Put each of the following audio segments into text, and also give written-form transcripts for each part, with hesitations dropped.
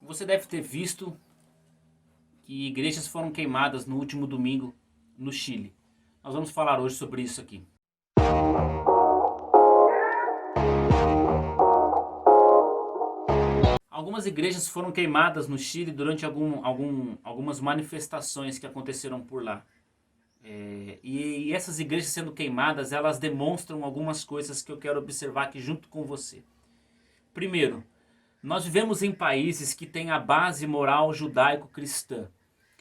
Você deve ter visto que igrejas foram queimadas no último domingo no Chile. Nós vamos falar hoje sobre isso aqui. Algumas igrejas foram queimadas no Chile durante algumas manifestações que aconteceram por lá. E essas igrejas sendo queimadas, elas demonstram algumas coisas que eu quero observar aqui junto com você. Primeiro, nós vivemos em países que têm a base moral judaico-cristã.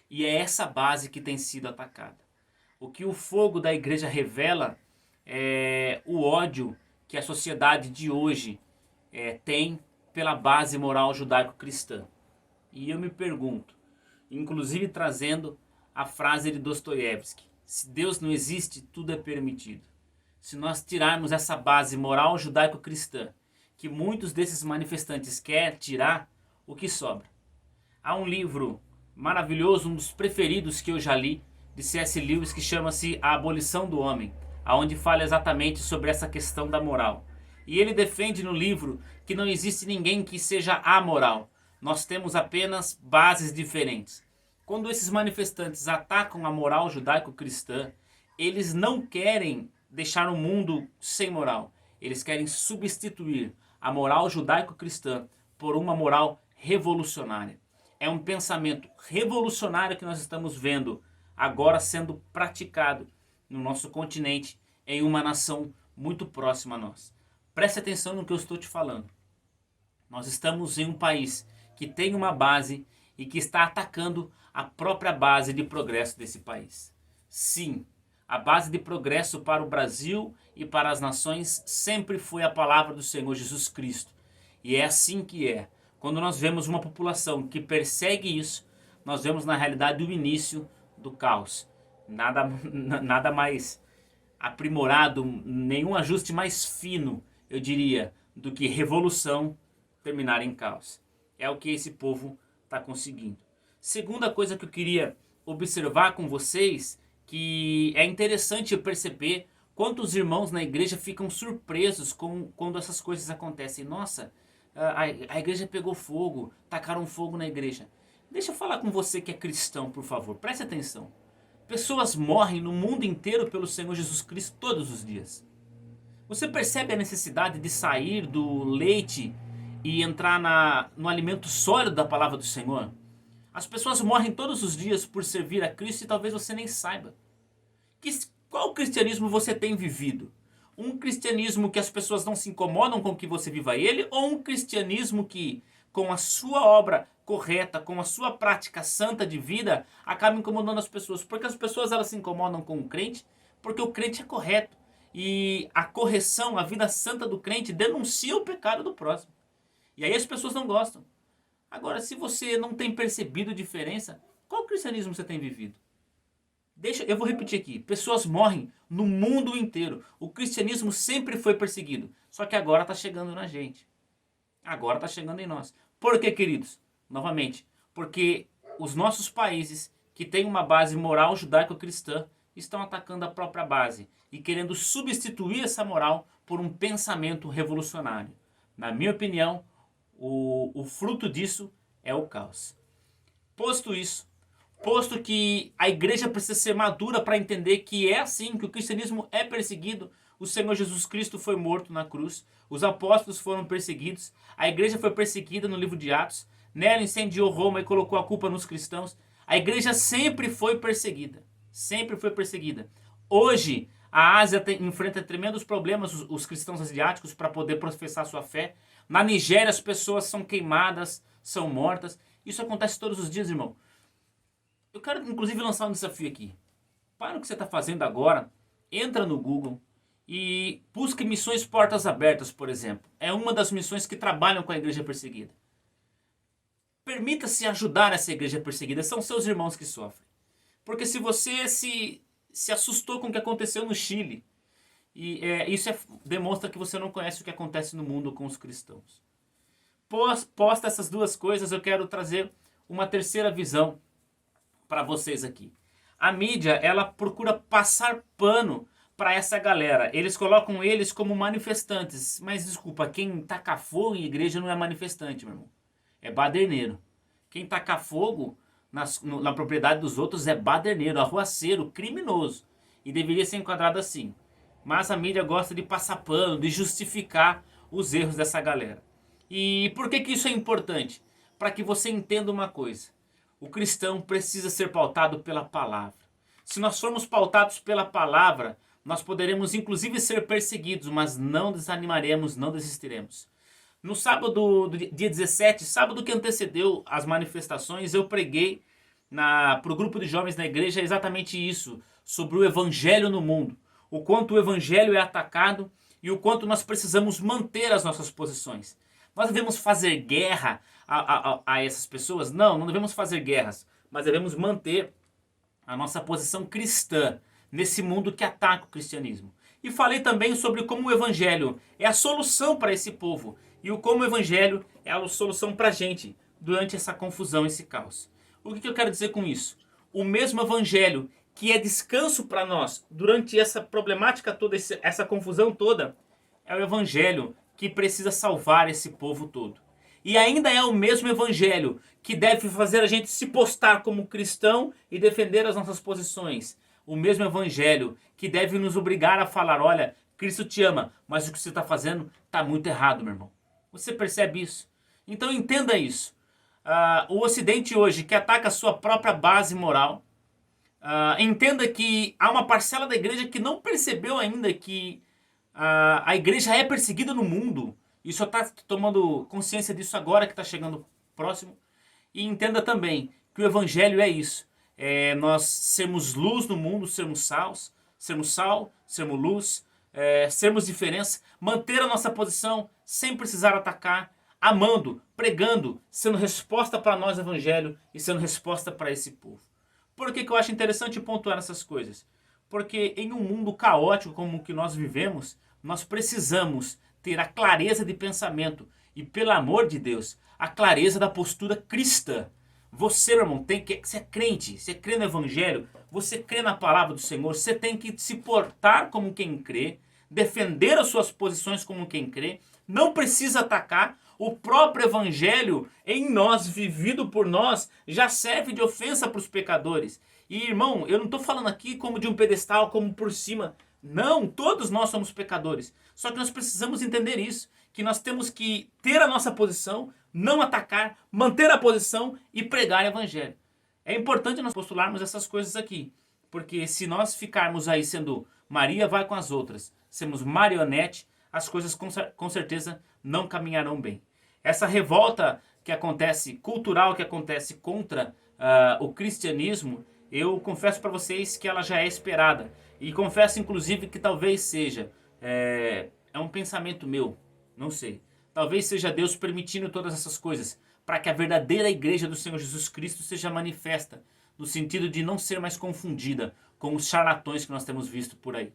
E é essa base que tem sido atacada. O que o fogo da igreja revela é o ódio que a sociedade de hoje tem pela base moral judaico-cristã. E eu me pergunto, inclusive trazendo a frase de Dostoiévski: se Deus não existe, tudo é permitido. Se nós tirarmos essa base moral judaico-cristã, que muitos desses manifestantes querem tirar, o que sobra? Há um livro maravilhoso, um dos preferidos que eu já li, de C.S. Lewis, que chama-se A Abolição do Homem, aonde fala exatamente sobre essa questão da moral. E ele defende no livro que não existe ninguém que seja amoral. Nós temos apenas bases diferentes. Quando esses manifestantes atacam a moral judaico-cristã, eles não querem deixar o mundo sem moral. Eles querem substituir a moral judaico-cristã por uma moral revolucionária. É um pensamento revolucionário que nós estamos vendo agora sendo praticado no nosso continente, em uma nação muito próxima a nós. Preste atenção no que eu estou te falando. Nós estamos em um país que tem uma base e que está atacando a própria base de progresso desse país. Sim, a base de progresso para o Brasil e para as nações sempre foi a palavra do Senhor Jesus Cristo. E é assim que é. Quando nós vemos uma população que persegue isso, nós vemos na realidade o início do caos. Nada mais aprimorado, nenhum ajuste mais fino, eu diria, do que revolução terminar em caos. É o que esse povo está conseguindo. Segunda coisa que eu queria observar com vocês, que é interessante perceber quantos irmãos na igreja ficam surpresos quando essas coisas acontecem. Nossa, a igreja pegou fogo, tacaram fogo na igreja. Deixa eu falar com você que é cristão, por favor, preste atenção. Pessoas morrem no mundo inteiro pelo Senhor Jesus Cristo todos os dias. Você percebe a necessidade de sair do leite e entrar no alimento sólido da palavra do Senhor? As pessoas morrem todos os dias por servir a Cristo e talvez você nem saiba. Qual cristianismo você tem vivido? Um cristianismo que as pessoas não se incomodam com que você viva ele, ou um cristianismo que, com a sua obra correta, com a sua prática santa de vida, acaba incomodando as pessoas? Porque as pessoas elas se incomodam com o crente porque o crente é correto. E a correção, a vida santa do crente denuncia o pecado do próximo. E aí as pessoas não gostam. Agora, se você não tem percebido diferença, qual cristianismo você tem vivido? Eu vou repetir aqui. Pessoas morrem no mundo inteiro. O cristianismo sempre foi perseguido. Só que agora está chegando na gente. Agora está chegando em nós. Por quê, queridos? Novamente, porque os nossos países, que têm uma base moral judaico-cristã, estão atacando a própria base e querendo substituir essa moral por um pensamento revolucionário. Na minha opinião, o fruto disso é o caos. Posto isso, posto que a igreja precisa ser madura para entender que é assim, que o cristianismo é perseguido, o Senhor Jesus Cristo foi morto na cruz, os apóstolos foram perseguidos, a igreja foi perseguida no livro de Atos, Nero incendiou Roma e colocou a culpa nos cristãos. A igreja sempre foi perseguida, sempre foi perseguida. Hoje, a Ásia enfrenta tremendos problemas, os cristãos asiáticos, para poder professar sua fé. Na Nigéria as pessoas são queimadas, são mortas. Isso acontece todos os dias, irmão. Eu quero inclusive lançar um desafio aqui. Para o que você está fazendo agora, entra no Google e busque missões portas abertas, por exemplo. É uma das missões que trabalham com a igreja perseguida. Permita-se ajudar essa igreja perseguida, são seus irmãos que sofrem. Porque se você se assustou com o que aconteceu no Chile, isso demonstra que você não conhece o que acontece no mundo com os cristãos. Posta essas duas coisas, eu quero trazer uma terceira visão para vocês aqui. A mídia, ela procura passar pano para essa galera. Eles colocam eles como manifestantes. Mas desculpa, quem taca fogo em igreja não é manifestante, meu irmão. É baderneiro. Quem tacar fogo na propriedade dos outros é baderneiro, arruaceiro, criminoso. E deveria ser enquadrado assim. Mas a mídia gosta de passar pano, de justificar os erros dessa galera. E por que isso é importante? Para que você entenda uma coisa. O cristão precisa ser pautado pela palavra. Se nós formos pautados pela palavra, nós poderemos inclusive ser perseguidos, mas não desanimaremos, não desistiremos. No sábado, dia 17, sábado que antecedeu as manifestações, eu preguei para o grupo de jovens na igreja exatamente isso, sobre o evangelho no mundo. O quanto o evangelho é atacado e o quanto nós precisamos manter as nossas posições. Nós devemos fazer guerra a essas pessoas? Não devemos fazer guerras, mas devemos manter a nossa posição cristã nesse mundo que ataca o cristianismo. E falei também sobre como o evangelho é a solução para esse povo e como o evangelho é a solução para a gente durante essa confusão, esse caos. O que eu quero dizer com isso? O mesmo evangelho que é descanso para nós durante essa problemática toda, essa confusão toda, é o evangelho que precisa salvar esse povo todo. E ainda é o mesmo evangelho que deve fazer a gente se postar como cristão e defender as nossas posições. O mesmo evangelho que deve nos obrigar a falar, olha, Cristo te ama, mas o que você está fazendo está muito errado, meu irmão. Você percebe isso? Então entenda isso. O Ocidente hoje, que ataca a sua própria base moral, entenda que há uma parcela da igreja que não percebeu ainda que a igreja é perseguida no mundo e só está tomando consciência disso agora que está chegando próximo. E entenda também que o evangelho é isso. É nós sermos luz no mundo, sermos sal, sermos luz, sermos diferença, manter a nossa posição sem precisar atacar, amando, pregando, sendo resposta para nós, evangelho, e sendo resposta para esse povo. Por que eu acho interessante pontuar essas coisas? Porque em um mundo caótico como o que nós vivemos, nós precisamos ter a clareza de pensamento e, pelo amor de Deus, a clareza da postura cristã. Você, meu irmão, você é crente, você crê no evangelho, você crê na palavra do Senhor, você tem que se portar como quem crê, defender as suas posições como quem crê, não precisa atacar. O próprio evangelho em nós, vivido por nós, já serve de ofensa para os pecadores. E irmão, eu não estou falando aqui como de um pedestal, como por cima. Não, todos nós somos pecadores. Só que nós precisamos entender isso, que nós temos que ter a nossa posição, não atacar, manter a posição e pregar o evangelho. É importante nós postularmos essas coisas aqui, porque se nós ficarmos aí sendo Maria vai com as outras, sermos marionete, as coisas com certeza não caminharão bem. Essa revolta que acontece, cultural que acontece contra o cristianismo, eu confesso para vocês que ela já é esperada. E confesso inclusive que talvez seja, é um pensamento meu, não sei. Talvez seja Deus permitindo todas essas coisas para que a verdadeira igreja do Senhor Jesus Cristo seja manifesta, no sentido de não ser mais confundida com os charlatões que nós temos visto por aí.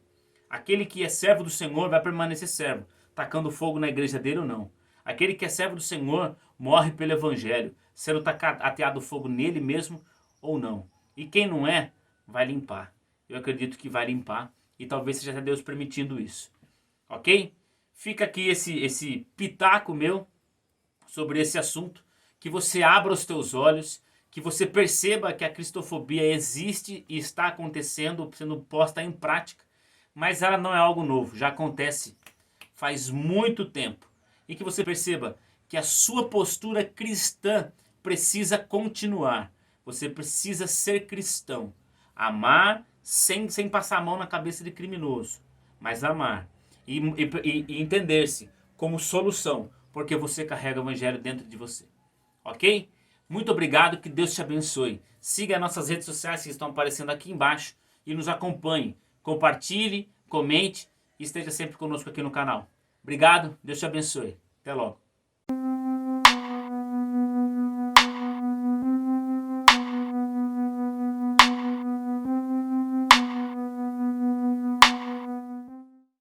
Aquele que é servo do Senhor vai permanecer servo, tacando fogo na igreja dele ou não. Aquele que é servo do Senhor morre pelo evangelho, sendo ateado fogo nele mesmo ou não. E quem não é, vai limpar. Eu acredito que vai limpar e talvez seja até Deus permitindo isso. Ok? Fica aqui esse pitaco meu sobre esse assunto, que você abra os teus olhos, que você perceba que a cristofobia existe e está acontecendo, sendo posta em prática, mas ela não é algo novo, já acontece faz muito tempo. E que você perceba que a sua postura cristã precisa continuar. Você precisa ser cristão. Amar sem passar a mão na cabeça de criminoso, mas amar. E entender-se como solução, porque você carrega o evangelho dentro de você. Ok? Muito obrigado, que Deus te abençoe. Siga as nossas redes sociais que estão aparecendo aqui embaixo e nos acompanhe. Compartilhe, comente e esteja sempre conosco aqui no canal. Obrigado, Deus te abençoe. Até logo.